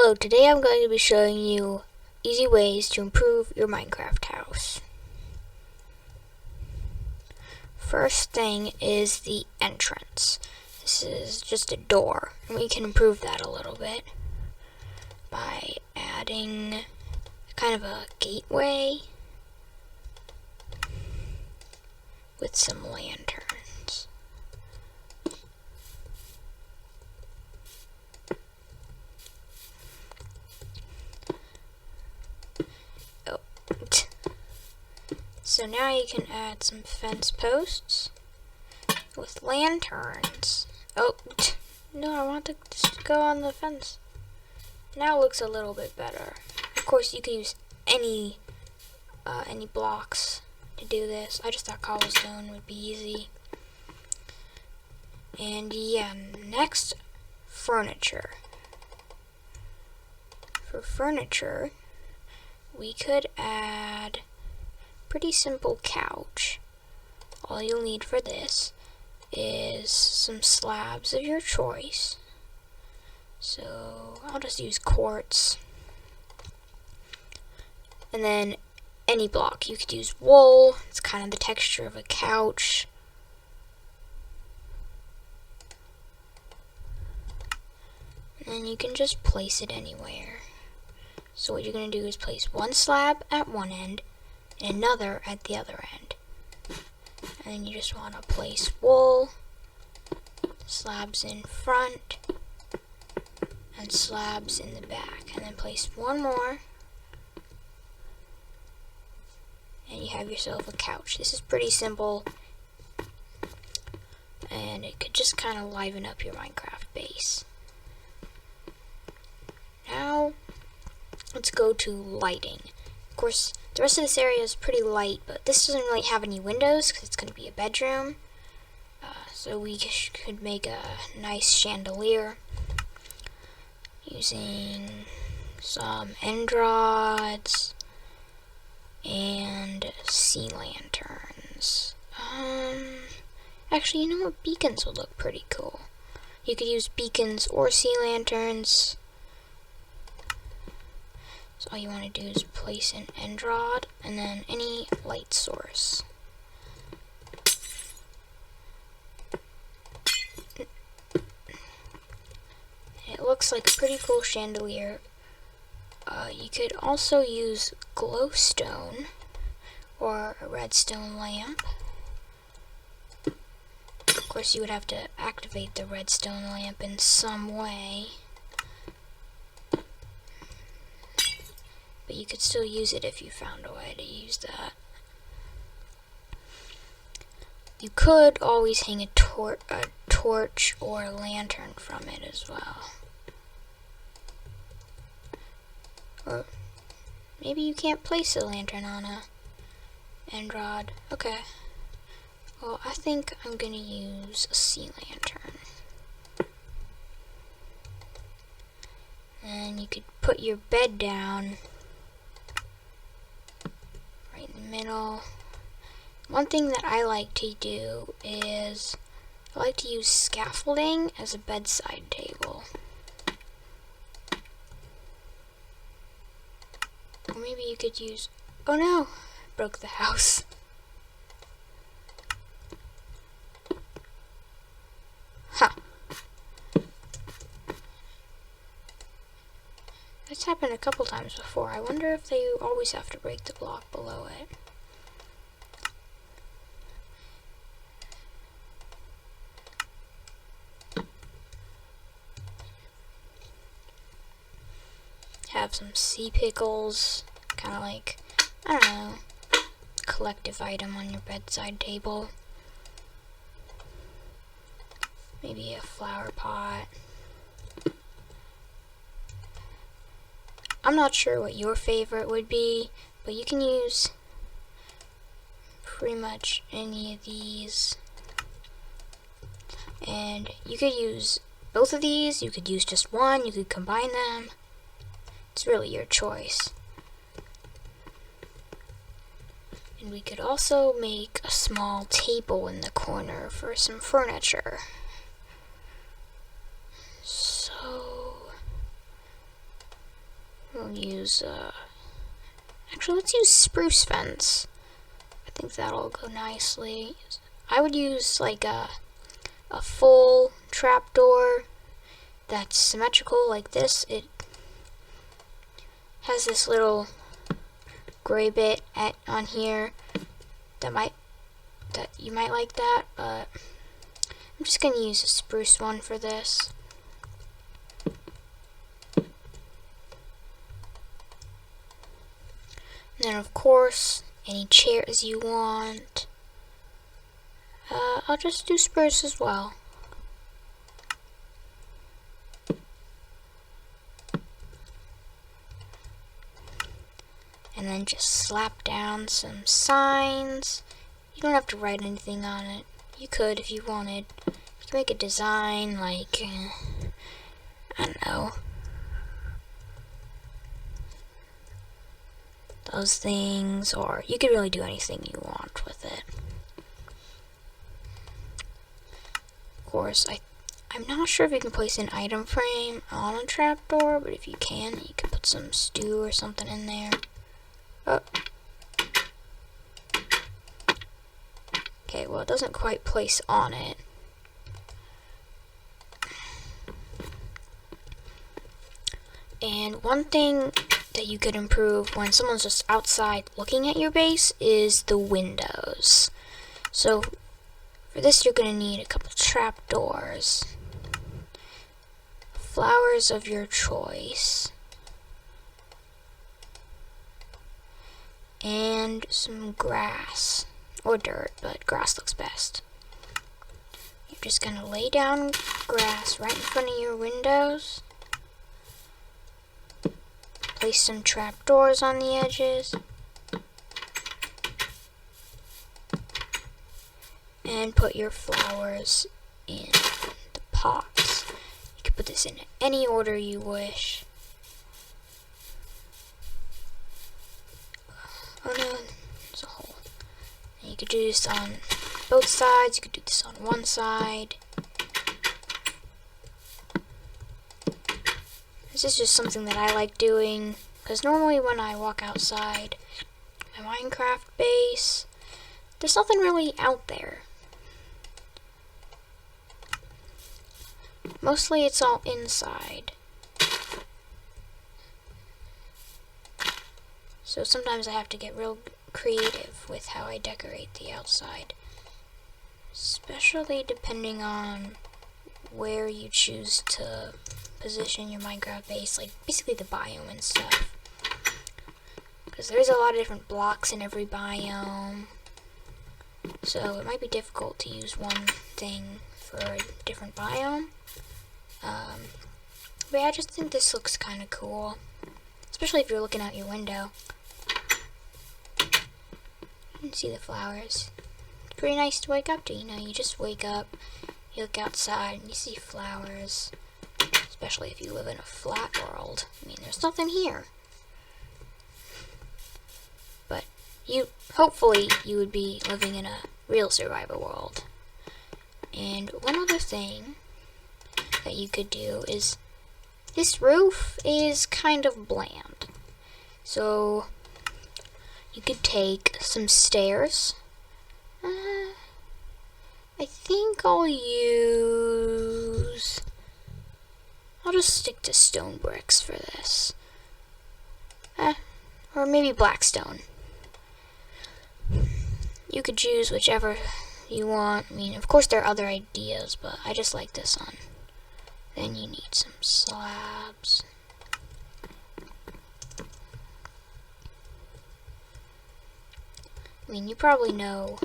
Hello, today I'm going to be showing you easy ways to improve your Minecraft house. First thing is the entrance. This is just a door, and we can improve that a little bit by adding kind of a gateway with some lanterns. So now you can add some fence posts with lanterns. Oh, no, I want to just go on the fence. Now it looks a little bit better. Of course, you can use any blocks to do this. I just thought cobblestone would be easy. And yeah, next, furniture. For furniture, we could add pretty simple couch. All you'll need for this is some slabs of your choice. So I'll just use quartz. And then any block. You could use wool. It's kind of the texture of a couch. And you can just place it anywhere. So what you're going to do is place one slab at one end and another at the other end. And then you just want to place wool, slabs in front, and slabs in the back. And then place one more, and you have yourself a couch. This is pretty simple, and it could just kind of liven up your Minecraft base. Now, let's go to lighting. Of course, the rest of this area is pretty light, but this doesn't really have any windows because it's going to be a bedroom. So we could make a nice chandelier using some end rods and sea lanterns. Actually, you know what? Beacons would look pretty cool. You could use beacons or sea lanterns. So all you want to do is place an end rod and then any light source. It looks like a pretty cool chandelier. You could also use glowstone or a redstone lamp. Of course, you would have to activate the redstone lamp in some way. But you could still use it if you found a way to use that. You could always hang a torch or a lantern from it as well. Or maybe you can't place a lantern on a end rod. Okay. Well, I think I'm gonna use a sea lantern. And you could put your bed down right in the middle. One thing that I like to do is I like to use scaffolding as a bedside table. Or maybe you could use, oh no, I broke the house. Huh. That's happened a couple times before. I wonder if they always have to break the block below it. Have some sea pickles, kind of like, I don't know, collective item on your bedside table. Maybe a flower pot. I'm not sure what your favorite would be, but you can use pretty much any of these. And you could use both of these, you could use just one, you could combine them. It's really your choice. And we could also make a small table in the corner for some furniture. So We'll use, actually, let's use spruce fence. I think that'll go nicely. I would use, like, a full trapdoor that's symmetrical like this. It has this little gray bit on here that you might like that, but I'm just going to use a spruce one for this. And then, of course, any chairs you want. I'll just do spruce as well. And then just slap down some signs. You don't have to write anything on it. You could if you wanted. You can make a design like, I don't know, those things, or you could really do anything you want with it. Of course, I'm not sure if you can place an item frame on a trapdoor, but if you can put some stew or something in there. Oh. Okay, well, it doesn't quite place on it. And one thing that you could improve when someone's just outside looking at your base is the windows. So for this, you're going to need a couple trapdoors, flowers of your choice, and some grass, or dirt, but grass looks best. You're just going to lay down grass right in front of your windows. Place some trapdoors on the edges. And put your flowers in the pots. You can put this in any order you wish. Oh no, there's a hole. And you could do this on both sides. You could do this on one side. This is just something that I like doing, because normally when I walk outside my Minecraft base, there's nothing really out there. Mostly it's all inside. So sometimes I have to get real creative with how I decorate the outside. Especially depending on where you choose to position your Minecraft base, like basically the biome and stuff. Because there's a lot of different blocks in every biome. So it might be difficult to use one thing for a different biome. But yeah, I just think this looks kind of cool. Especially if you're looking out your window. You can see the flowers. It's pretty nice to wake up to, you know, you just wake up, you look outside, and you see flowers. Especially if you live in a flat world. I mean, there's nothing here. But hopefully you would be living in a real survival world. And one other thing that you could do is, this roof is kind of bland. So you could take some stairs. I think I'll just stick to stone bricks for this. Or maybe black stone. You could choose whichever you want. I mean, of course there are other ideas, but I just like this one. Then you need some slabs. I mean, you probably know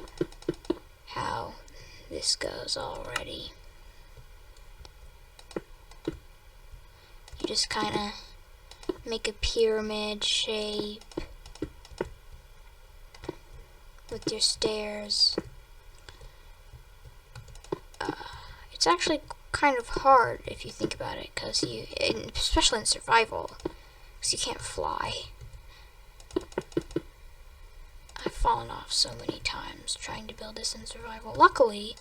how this goes already. You just kind of make a pyramid shape with your stairs. It's actually kind of hard if you think about it, because especially in survival, because you can't fly. I've fallen off so many times trying to build this in survival. Luckily,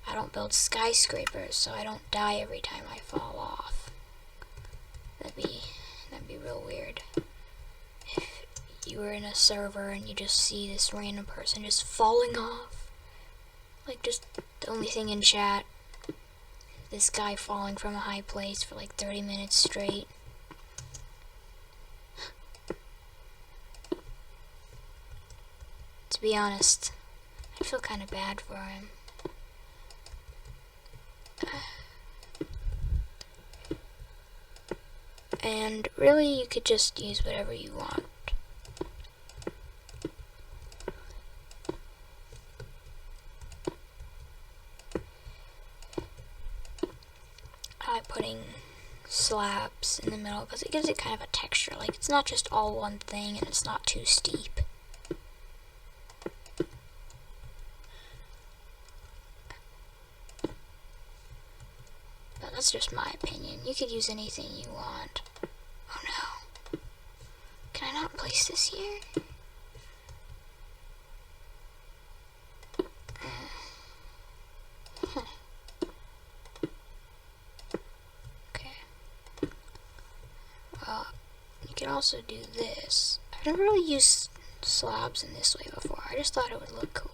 I don't build skyscrapers, so I don't die every time I fall off. That'd be were in a server and you just see this random person just falling off. Like, just the only thing in chat, this guy falling from a high place for like 30 minutes straight. To be honest, I feel kind of bad for him. And really, you could just use whatever you want. I like putting slabs in the middle because it gives it kind of a texture. Like, it's not just all one thing and it's not too steep. But that's just my opinion. You could use anything you want. Oh no. Can I not place this here? Okay. Well, you can also do this. I've never really used slabs in this way before. I just thought it would look cool.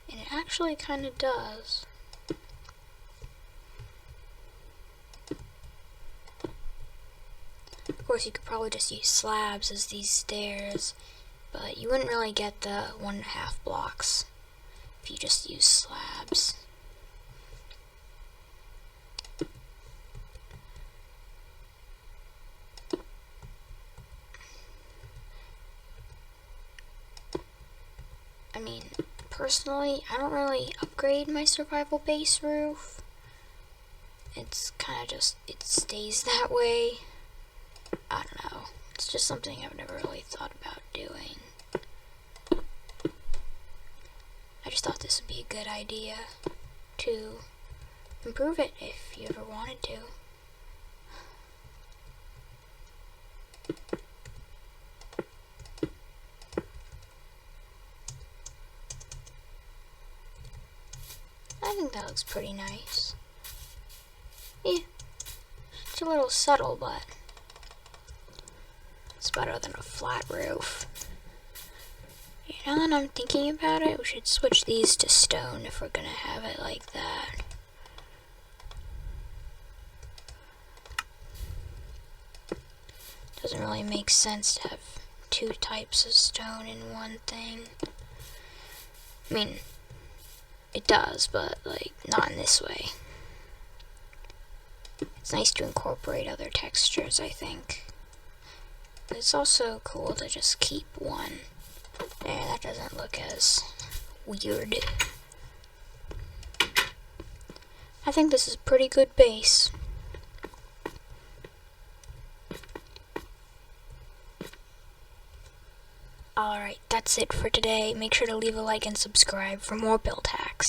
And it actually kind of does. Of course, you could probably just use slabs as these stairs, but you wouldn't really get the 1.5 blocks if you just use slabs. I mean, personally, I don't really upgrade my survival base roof. It's kind of just, it stays that way. I don't know. It's just something I've never really thought about doing. I just thought this would be a good idea to improve it if you ever wanted to. I think that looks pretty nice. Yeah, it's a little subtle, but it's better than a flat roof. Now that I'm thinking about it, we should switch these to stone if we're gonna have it like that. Doesn't really make sense to have two types of stone in one thing. I mean, it does, but like not in this way. It's nice to incorporate other textures, I think. But it's also cool to just keep one. There, that doesn't look as weird. I think this is a pretty good base. Alright, that's it for today. Make sure to leave a like and subscribe for more build hacks.